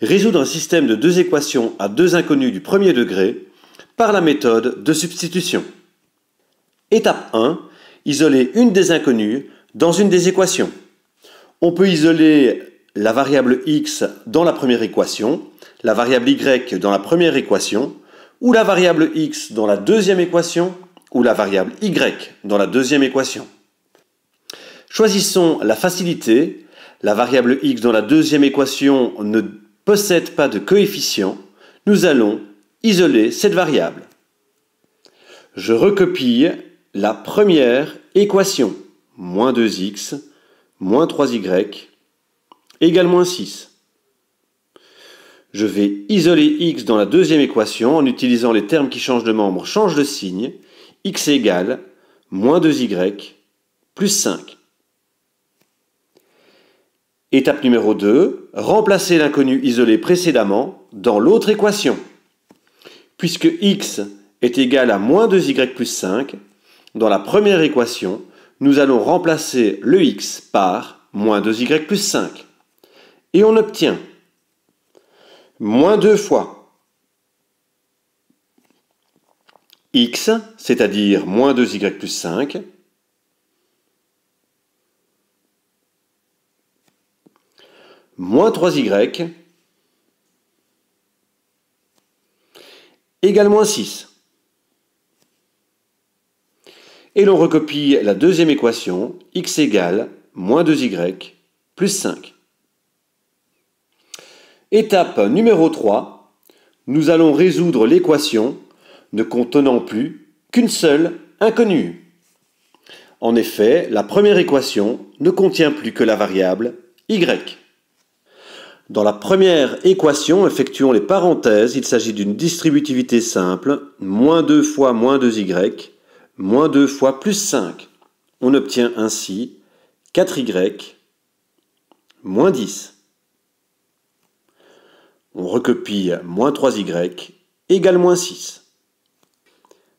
Résoudre un système de deux équations à deux inconnus du premier degré par la méthode de substitution. Étape 1. Isoler une des inconnues dans une des équations. On peut isoler la variable x dans la première équation, la variable y dans la première équation, ou la variable x dans la deuxième équation, ou la variable y dans la deuxième équation. Choisissons la facilité. La variable x dans la deuxième équation ne possède pas de coefficient. Nous allons isoler cette variable. Je recopie la première équation, moins 2x, moins 3y, égale moins 6. Je vais isoler x dans la deuxième équation en utilisant les termes qui changent de membre, changent de signe. X égale moins 2y plus 5. Étape numéro 2, remplacer l'inconnu isolé précédemment dans l'autre équation. Puisque x est égal à moins 2y plus 5, dans la première équation, nous allons remplacer le x par moins 2y plus 5. Et on obtient moins 2 fois x, c'est-à-dire moins 2y plus 5, moins 3y, égale moins 6. Et l'on recopie la deuxième équation, x égale moins 2y plus 5. Étape numéro 3, nous allons résoudre l'équation ne contenant plus qu'une seule inconnue. En effet, la première équation ne contient plus que la variable y. Dans la première équation, effectuons les parenthèses, il s'agit d'une distributivité simple, moins 2 fois moins 2y, moins 2 fois plus 5. On obtient ainsi 4y moins 10. On recopie moins 3y égale moins 6.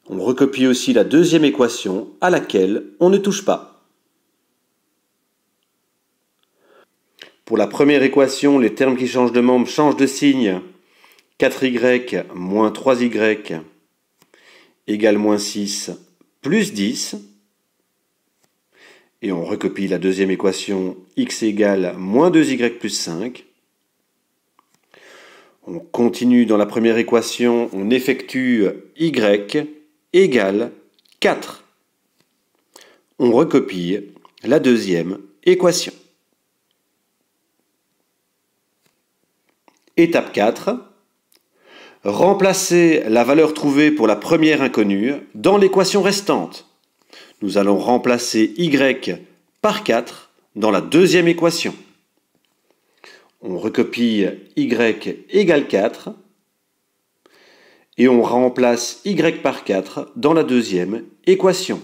On recopie aussi la deuxième équation à laquelle on ne touche pas. Pour la première équation, les termes qui changent de membre changent de signe. 4y moins 3y égale moins 6 plus 10. Et on recopie la deuxième équation, x égale moins 2y plus 5. On continue dans la première équation, on effectue y égale 4. On recopie la deuxième équation. Étape 4. Remplacer la valeur trouvée pour la première inconnue dans l'équation restante. Nous allons remplacer y par 4 dans la deuxième équation. On recopie y égale 4 et on remplace y par 4 dans la deuxième équation.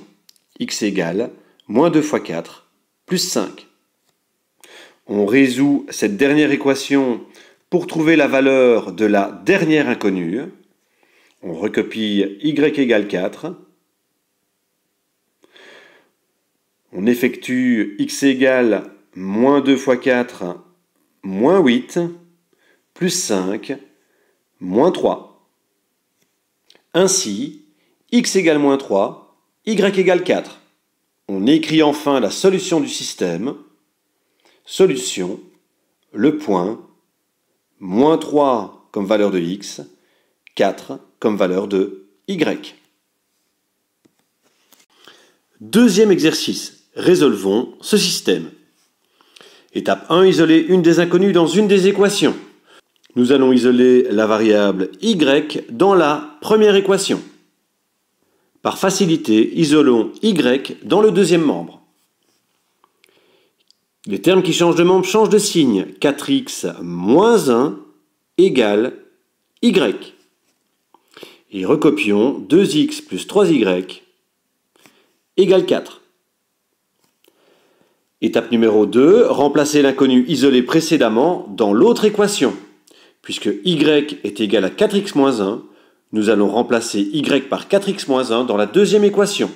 X égale moins 2 fois 4 plus 5. On résout cette dernière équation pour trouver la valeur de la dernière inconnue. On recopie y égale 4. On effectue x égale moins 2 fois 4, moins 8, plus 5, moins 3. Ainsi, x égale moins 3, y égale 4. On écrit enfin la solution du système. Solution, le point, moins 3 comme valeur de x, 4 comme valeur de y. Deuxième exercice. Résolvons ce système. Étape 1. Isoler une des inconnues dans une des équations. Nous allons isoler la variable y dans la première équation. Par facilité, isolons y dans le deuxième membre. Les termes qui changent de membre changent de signe. 4x moins 1 égale y. Et recopions 2x plus 3y égale 4. Étape numéro 2, remplacer l'inconnu isolé précédemment dans l'autre équation. Puisque y est égal à 4x moins 1, nous allons remplacer y par 4x moins 1 dans la deuxième équation.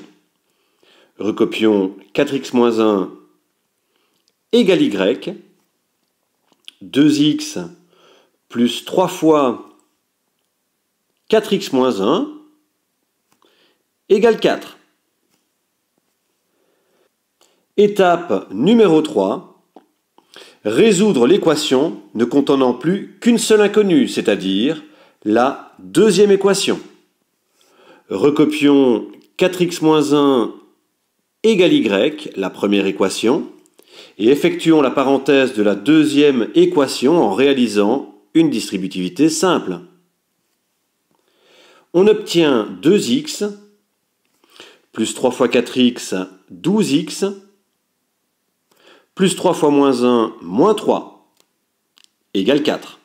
Recopions 4x moins 1 égale y, 2x plus 3 fois 4x moins 1 égale 4. Étape numéro 3. Résoudre l'équation ne contenant plus qu'une seule inconnue, c'est-à-dire la deuxième équation. Recopions 4x moins 1 égale y, la première équation, et effectuons la parenthèse de la deuxième équation en réalisant une distributivité simple. On obtient 2x plus 3 fois 4x, 12x, plus 3 fois moins 1, moins 3, égale 4.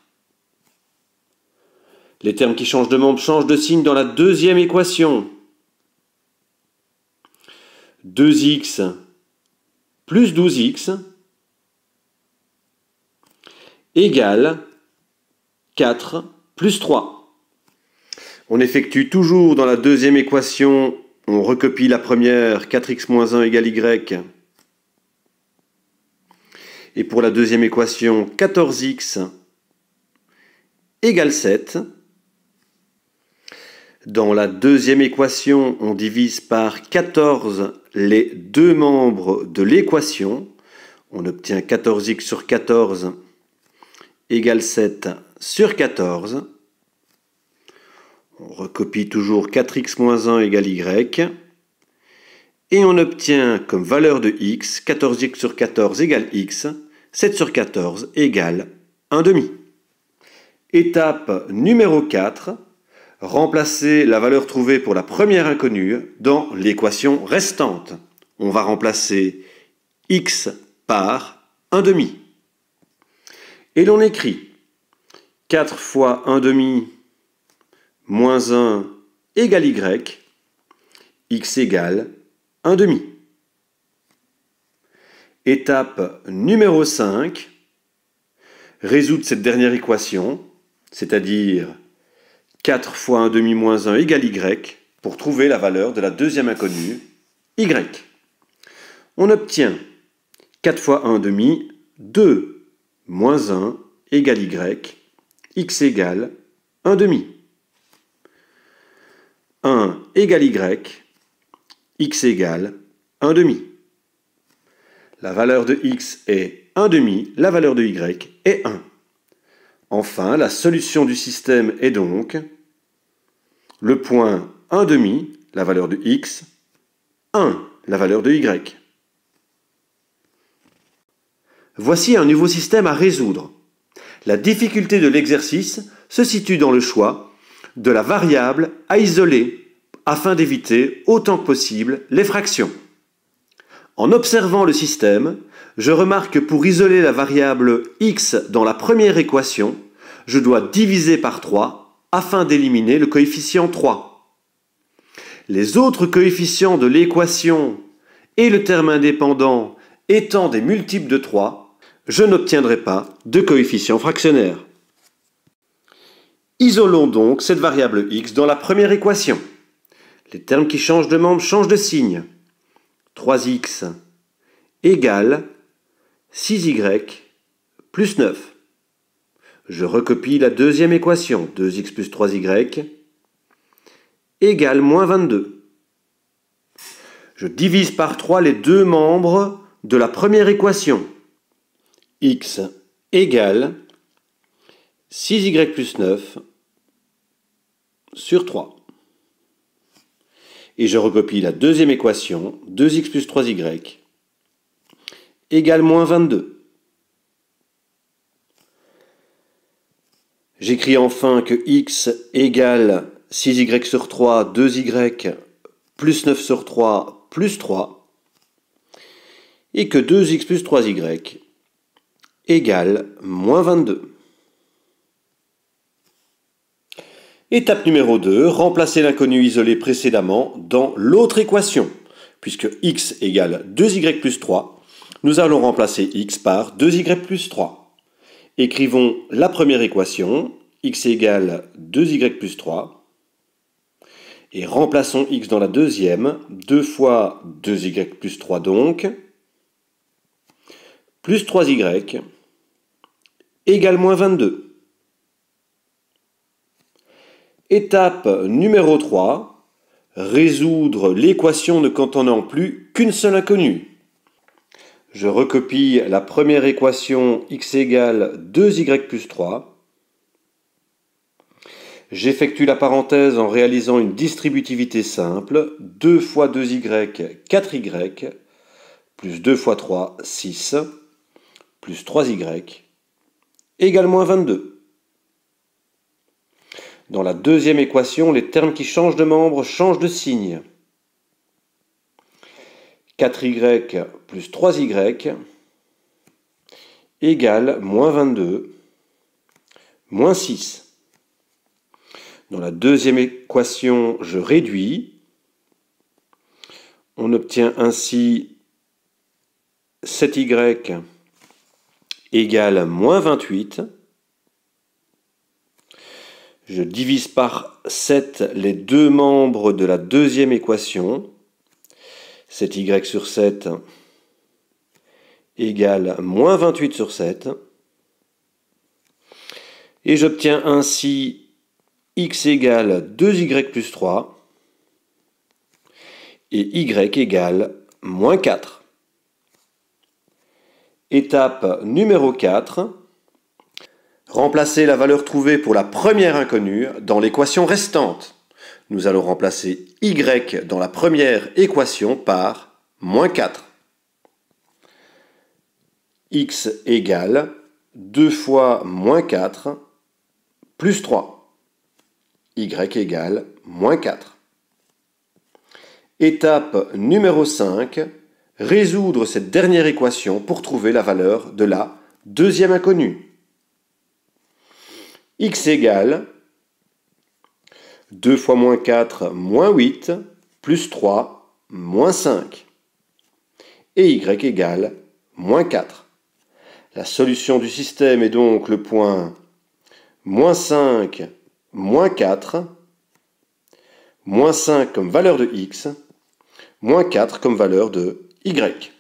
Les termes qui changent de membre changent de signe dans la deuxième équation. 2x plus 12x égale 4 plus 3. On effectue toujours dans la deuxième équation, on recopie la première, 4x moins 1 égale y. Et pour la deuxième équation, 14x égale 7. Dans la deuxième équation, on divise par 14 les deux membres de l'équation. On obtient 14x sur 14 égale 7 sur 14. On recopie toujours 4x moins 1 égale y. Et on obtient comme valeur de x, 14x sur 14 égale x, 7 sur 14 égale 1/2. Étape numéro 4. Remplacer la valeur trouvée pour la première inconnue dans l'équation restante. On va remplacer x par 1/2. Et l'on écrit 4 fois 1/2 moins 1 égale y, x égale 1/2. Étape numéro 5. Résoudre cette dernière équation, c'est-à-dire 4 fois 1/2 moins 1 égale y, pour trouver la valeur de la deuxième inconnue, y. On obtient 4 fois 1/2, 2 moins 1 égale y, x égale 1/2. 1 égale y, x égale 1/2. La valeur de x est 1/2, la valeur de y est 1. Enfin, la solution du système est donc le point 1/2, la valeur de x, 1, la valeur de y. Voici un nouveau système à résoudre. La difficulté de l'exercice se situe dans le choix de la variable à isoler afin d'éviter autant que possible les fractions. En observant le système, je remarque que pour isoler la variable x dans la première équation, je dois diviser par 3 afin d'éliminer le coefficient 3. Les autres coefficients de l'équation et le terme indépendant étant des multiples de 3, je n'obtiendrai pas de coefficient fractionnaire. Isolons donc cette variable x dans la première équation. Les termes qui changent de membre changent de signe. 3x égale 6y plus 9. Je recopie la deuxième équation. 2x plus 3y égale moins 22. Je divise par 3 les deux membres de la première équation. X égale 6y plus 9 sur 3. Et je recopie la deuxième équation, 2x plus 3y, égale moins 22. J'écris enfin que x égale 6y sur 3, 2y, plus 9 sur 3, plus 3, et que 2x plus 3y égale moins 22. Étape numéro 2, remplacer l'inconnu isolé précédemment dans l'autre équation. Puisque x égale 2y plus 3, nous allons remplacer x par 2y plus 3. Écrivons la première équation, x égale 2y plus 3. Et remplaçons x dans la deuxième, 2 fois 2y plus 3 donc, plus 3y, égale moins 22. Étape numéro 3. Résoudre l'équation ne contenant plus qu'une seule inconnue. Je recopie la première équation x égale 2y plus 3. J'effectue la parenthèse en réalisant une distributivité simple. 2 fois 2y, 4y, plus 2 fois 3, 6, plus 3y, égale moins 22. Dans la deuxième équation, les termes qui changent de membre changent de signe. 4y plus 3y égale moins 22, moins 6. Dans la deuxième équation, je réduis. On obtient ainsi 7y égale moins 28. Je divise par 7 les deux membres de la deuxième équation. 7y sur 7 égale moins 28 sur 7. Et j'obtiens ainsi x égale 2y plus 3 et y égale moins 4. Étape numéro 4. Remplacer la valeur trouvée pour la première inconnue dans l'équation restante. Nous allons remplacer y dans la première équation par moins 4. X égale 2 fois moins 4 plus 3. Y égale moins 4. Étape numéro 5. Résoudre cette dernière équation pour trouver la valeur de la deuxième inconnue. X égale 2 fois moins 4, moins 8, plus 3, moins 5. Et y égale moins 4. La solution du système est donc le point moins 5, moins 4, moins 5 comme valeur de x, moins 4 comme valeur de y.